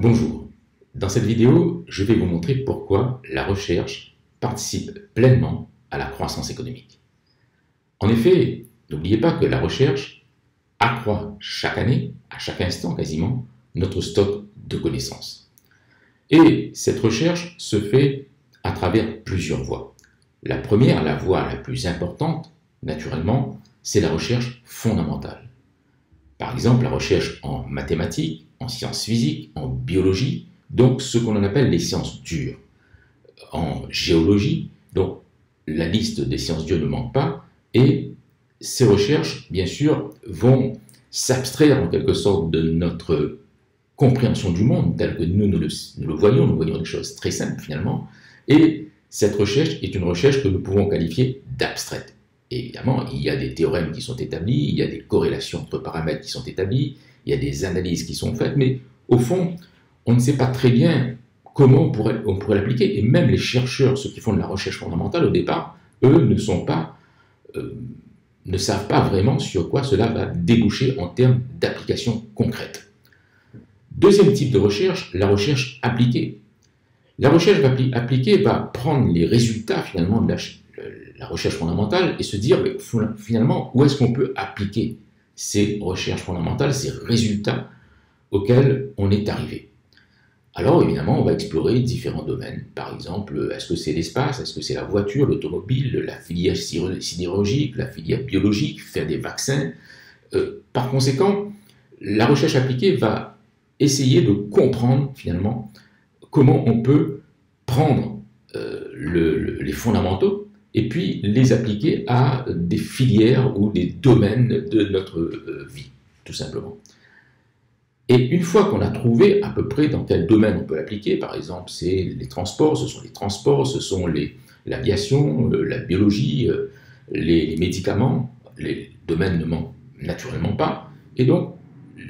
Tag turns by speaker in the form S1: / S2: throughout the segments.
S1: Bonjour, dans cette vidéo, je vais vous montrer pourquoi la recherche participe pleinement à la croissance économique. En effet, n'oubliez pas que la recherche accroît chaque année, à chaque instant quasiment, notre stock de connaissances. Et cette recherche se fait à travers plusieurs voies. La première, la voie la plus importante, naturellement, c'est la recherche fondamentale. Par exemple, la recherche en mathématiques, en sciences physiques, en biologie, donc ce qu'on appelle les sciences dures. En géologie, donc la liste des sciences dures ne manque pas, et ces recherches, bien sûr, vont s'abstraire en quelque sorte de notre compréhension du monde, tel que nous le voyons, nous voyons des choses très simples finalement, et cette recherche est une recherche que nous pouvons qualifier d'abstraite. Évidemment, il y a des théorèmes qui sont établis, il y a des corrélations entre paramètres qui sont établies, il y a des analyses qui sont faites, mais au fond, on ne sait pas très bien comment on pourrait l'appliquer. Et même les chercheurs, ceux qui font de la recherche fondamentale au départ, eux ne savent pas vraiment sur quoi cela va déboucher en termes d'application concrète. Deuxième type de recherche, la recherche appliquée. La recherche appliquée va prendre les résultats finalement de la recherche fondamentale et se dire mais finalement où est-ce qu'on peut appliquer ces recherches fondamentales, ces résultats auxquels on est arrivé. Alors évidemment on va explorer différents domaines, par exemple est-ce que c'est l'espace, est-ce que c'est la voiture, l'automobile, la filière sidérurgique, la filière biologique, faire des vaccins. Par conséquent, la recherche appliquée va essayer de comprendre finalement comment on peut prendre les fondamentaux et puis les appliquer à des filières ou des domaines de notre vie, tout simplement. Et une fois qu'on a trouvé à peu près dans quel domaine on peut l'appliquer, par exemple, c'est les transports, ce sont l'aviation, la biologie, les médicaments, les domaines ne manquent naturellement pas, et donc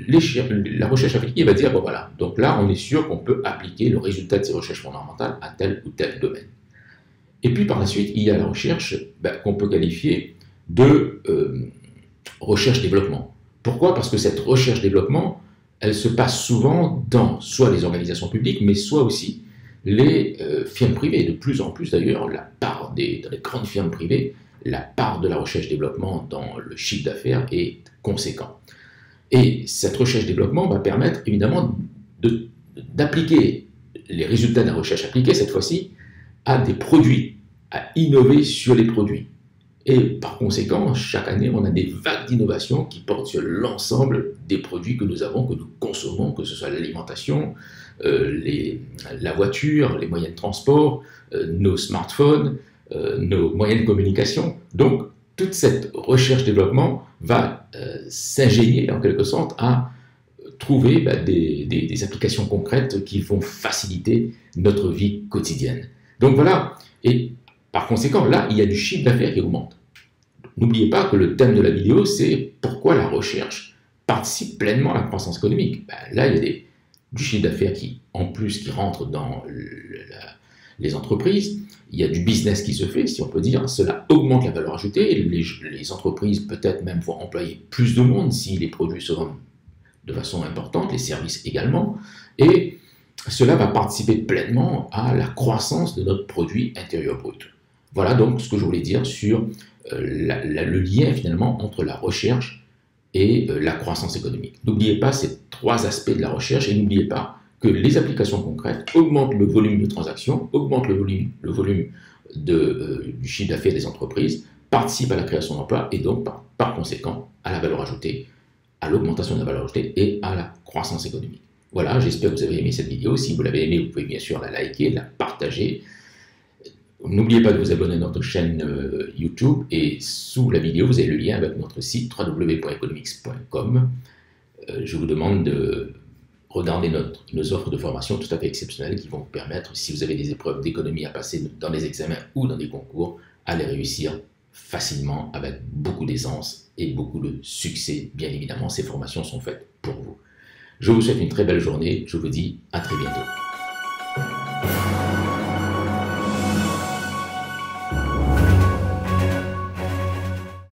S1: la recherche appliquée va dire, bon voilà, donc là on est sûr qu'on peut appliquer le résultat de ces recherches fondamentales à tel ou tel domaine. Et puis par la suite, il y a la recherche qu'on peut qualifier de recherche-développement. Pourquoi? Parce que cette recherche-développement, elle se passe souvent dans soit les organisations publiques, mais soit aussi les firmes privées. De plus en plus d'ailleurs, dans les grandes firmes privées, la part de la recherche-développement dans le chiffre d'affaires est conséquente. Et cette recherche-développement va permettre évidemment d'appliquer les résultats de la recherche appliquée, cette fois-ci, à des produits, à innover sur les produits. Et par conséquent, chaque année, on a des vagues d'innovation qui portent sur l'ensemble des produits que nous avons, que nous consommons, que ce soit l'alimentation, la voiture, les moyens de transport, nos smartphones, nos moyens de communication. Donc, toute cette recherche-développement va s'ingénier en quelque sorte à trouver des applications concrètes qui vont faciliter notre vie quotidienne. Donc voilà, et par conséquent, là, il y a du chiffre d'affaires qui augmente. N'oubliez pas que le thème de la vidéo, c'est pourquoi la recherche participe pleinement à la croissance économique. Là, il y a du chiffre d'affaires qui rentre dans les entreprises. Il y a du business qui se fait, si on peut dire. Cela augmente la valeur ajoutée. Les entreprises, peut-être même, vont employer plus de monde si les produits se vendent de façon importante, les services également. Et cela va participer pleinement à la croissance de notre produit intérieur brut. Voilà donc ce que je voulais dire sur le lien finalement entre la recherche et la croissance économique. N'oubliez pas ces trois aspects de la recherche et n'oubliez pas que les applications concrètes augmentent le volume de transactions, augmentent le volume du chiffre d'affaires des entreprises, participent à la création d'emplois et donc par conséquent à la valeur ajoutée, à l'augmentation de la valeur ajoutée et à la croissance économique. Voilà, j'espère que vous avez aimé cette vidéo. Si vous l'avez aimée, vous pouvez bien sûr la liker, la partager. N'oubliez pas de vous abonner à notre chaîne YouTube et sous la vidéo, vous avez le lien avec notre site www.economics.com. Je vous demande de regarder nos offres de formation tout à fait exceptionnelles qui vont vous permettre, si vous avez des épreuves d'économie à passer dans des examens ou dans des concours, à les réussir facilement avec beaucoup d'aisance et beaucoup de succès. Bien évidemment, ces formations sont faites pour vous. Je vous souhaite une très belle journée. Je vous dis à très bientôt.